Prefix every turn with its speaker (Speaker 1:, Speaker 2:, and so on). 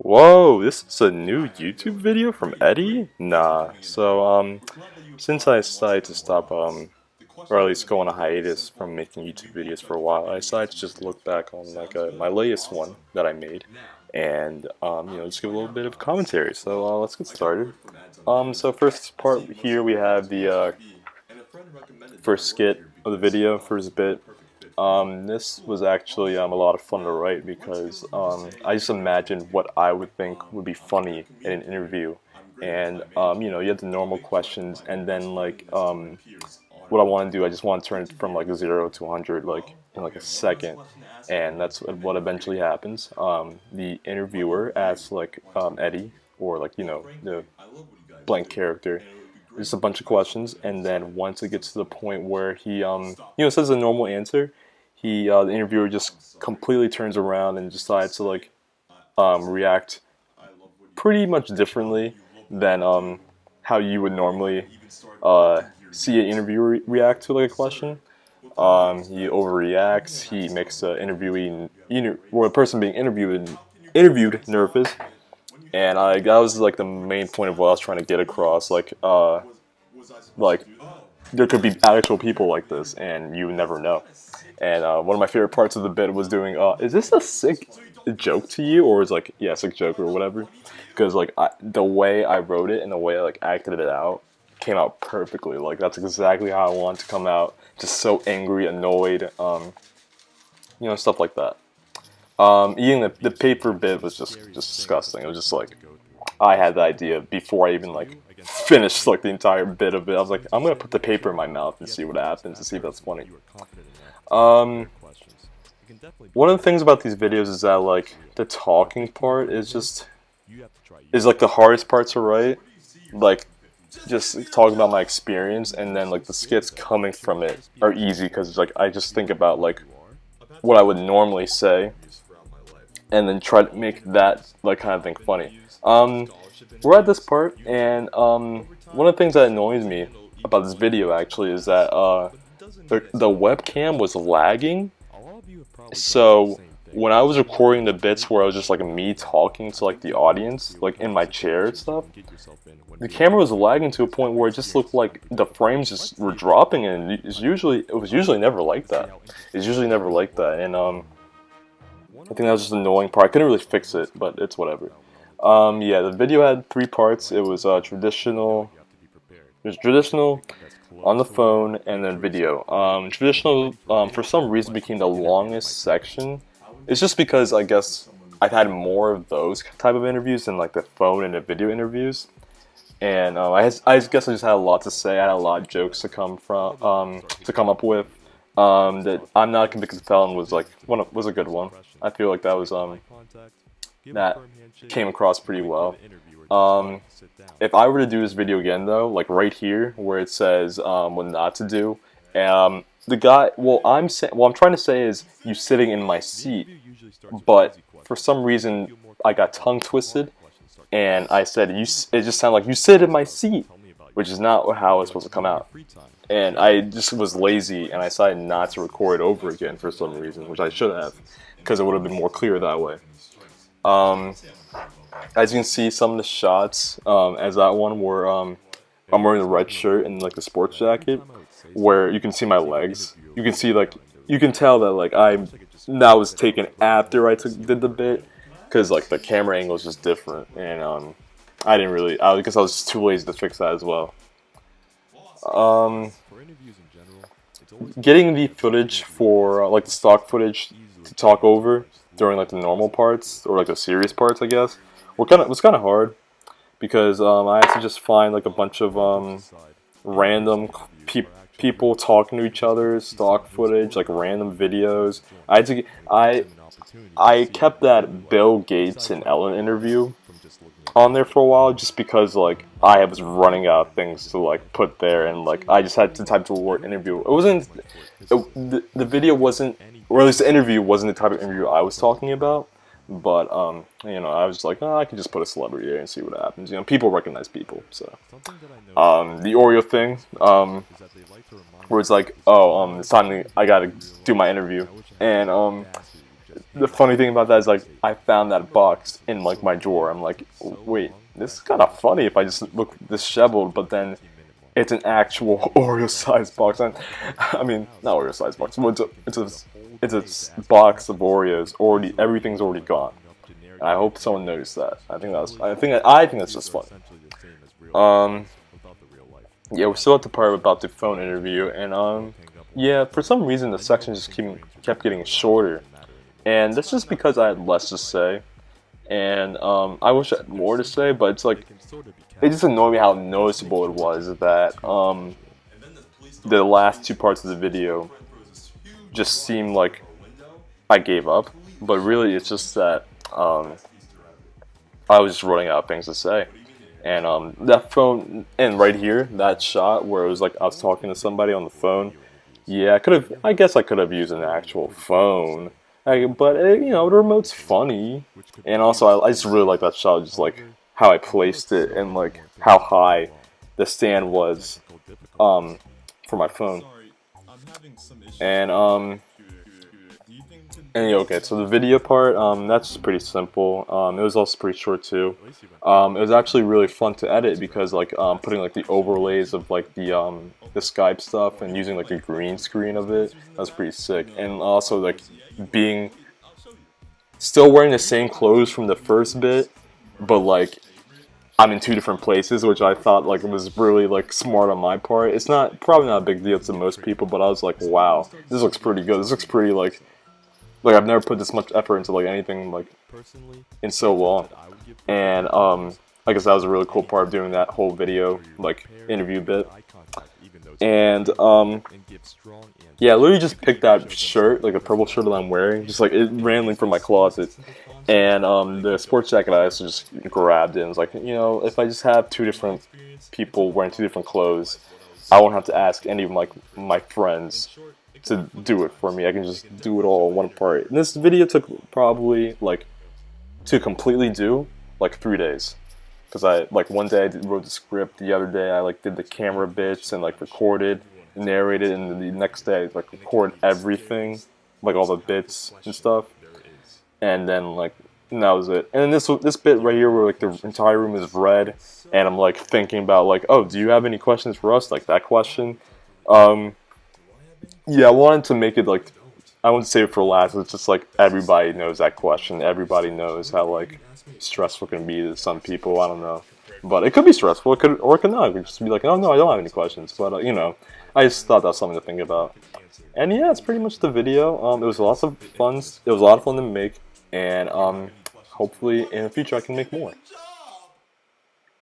Speaker 1: Whoa, this is a new YouTube video from Eddie? Nah. Since I decided to stop, or at least go on a hiatus from making YouTube videos for a while, I decided to just look back on my latest one that I made, and just give a little bit of commentary. Let's get started. So first part here we have the first skit of the video, first bit. This was actually a lot of fun to write because I just imagined what I would think would be funny in an interview, and you have the normal questions, and then what I want to do, I just want to turn it from like 0 to 100 in like a second, and that's what eventually happens. The interviewer asks Eddie, or the blank character, just a bunch of questions, and then once it gets to the point where he says a normal answer, the interviewer just completely turns around and decides to react pretty much differently than how you would normally see an interviewer react to like a question. He overreacts. He makes the the person being interviewed nervous, and that was like the main point of what I was trying to get across. Like there could be actual people like this, and you never know. And one of my favorite parts of the bit was doing, is this a sick joke to you, or is sick joke or whatever? Because the way I wrote it and the way I acted it out came out perfectly. Like that's exactly how I want to come out, just so angry, annoyed, stuff like that. Eating the paper bit was just disgusting. It was just I had the idea before I even finished the entire bit of it. I was like, I'm gonna put the paper in my mouth and see what happens and see if that's funny. One of the things about these videos is that the talking part is the hardest part to write. Just talking about my experience, and then the skits coming from it are easy because I just think about what I would normally say, and then try to make that kind of thing funny. We're at this part, and one of the things that annoys me about this video actually is that the webcam was lagging. So when I was recording the bits where I was just me talking to the audience, in my chair and stuff, the camera was lagging to a point where it just looked like the frames just were dropping, and it was usually never like that. It's usually never like that, and I think that was just an annoying part. I couldn't really fix it, but it's whatever. Yeah, the video had 3 parts. It was traditional. There's traditional, on the phone, and then video. Traditional, for some reason, became the longest section. It's just because I guess I've had more of those type of interviews than the phone and the video interviews. And I guess I just had a lot to say. I had a lot of jokes to come up with. That I'm Not a Convicted Felon was was a good one. I feel like that was that came across pretty well. If I were to do this video again though, right here where it says what not to do, the guy, what I'm trying to say is you sitting in my seat, but for some reason I got tongue twisted, and I said it just sounded like you sit in my seat, which is not how it's supposed to come out. And I just was lazy, and I decided not to record it over again for some reason, which I should have, because it would have been more clear that way. As you can see, some of the shots, as that one where I'm wearing the red shirt and the sports jacket, where you can see my legs. You can see you can tell that that was taken after I did the bit, because the camera angle is just different, and I guess I was just too lazy to fix that as well. Getting the footage for the stock footage to talk over during the normal parts, or the serious parts, I guess, was kind of hard, because I had to just find a bunch of random people talking to each other, stock footage, random videos. I kept that Bill Gates and Ellen interview on there for a while, just because I was running out of things to put there, and I just had to type the word interview. The video wasn't, or at least the interview wasn't the type of interview I was talking about. But I was I can just put a celebrity there and see what happens. People recognize people. So the Oreo thing, where it's it's time I gotta do my interview, and the funny thing about that is like I found that box in like my drawer. I'm like, wait, this is kind of funny if I just look disheveled, but then it's an actual Oreo-sized box. And I mean, not Oreo-sized box, but it's a box of Oreos. Already, everything's already gone. And I hope someone noticed that. I think that's just funny. Um, yeah, we're still at the part about the phone interview, and yeah, for some reason the section just kept getting shorter, and that's just because I had less to say, and I wish I had more to say, but it's like it just annoyed me how noticeable it was that the last two parts of the video just seemed like I gave up, but really it's just that I was just running out of things to say. And that phone, and right here, that shot where it was like I was talking to somebody on the phone. Yeah, I guess I could have used an actual phone. But you know, the remote's funny, and also I just really like that shot, just like how I placed it and like how high the stand was, for my phone. And yeah, okay, so the video part, that's pretty simple. It was also pretty short too. It was actually really fun to edit because like putting like the overlays of like the Skype stuff and using like the green screen of it, that was pretty sick. And also like being still wearing the same clothes from the first bit, but like I'm in two different places, which I thought like was really like smart on my part. It's probably not a big deal to most people, but I was like, wow, this looks pretty good. This looks pretty like I've never put this much effort into like anything like in so long, and I guess that was a really cool part of doing that whole video like interview bit. And yeah, I literally just picked that shirt, like a purple shirt that I'm wearing, just like it randomly from my closet, and the sports jacket I also just grabbed it and was like, you know, if I just have two different people wearing two different clothes, I won't have to ask any of my friends to do it for me. I can just do it all in one part. And this video took probably like to completely do like 3 days, because I like one day I wrote the script, the other day I like did the camera bits and like recorded, narrated, and then the next day I like recorded everything, like all the bits and stuff, and then like and that was it. And then this bit right here where like the entire room is red, and I'm like thinking about like, oh, do you have any questions for us? Like that question. Yeah, I wanted to make it like, I wouldn't save it for last. It's just like everybody knows that question. Everybody knows how like stressful it can be to some people. I don't know, but it could be stressful. It could not. It could just be like, oh no, I don't have any questions. But you know, I just thought that was something to think about. And yeah, it's pretty much the video. It was lots of fun. It was a lot of fun to make, and hopefully in the future I can make more.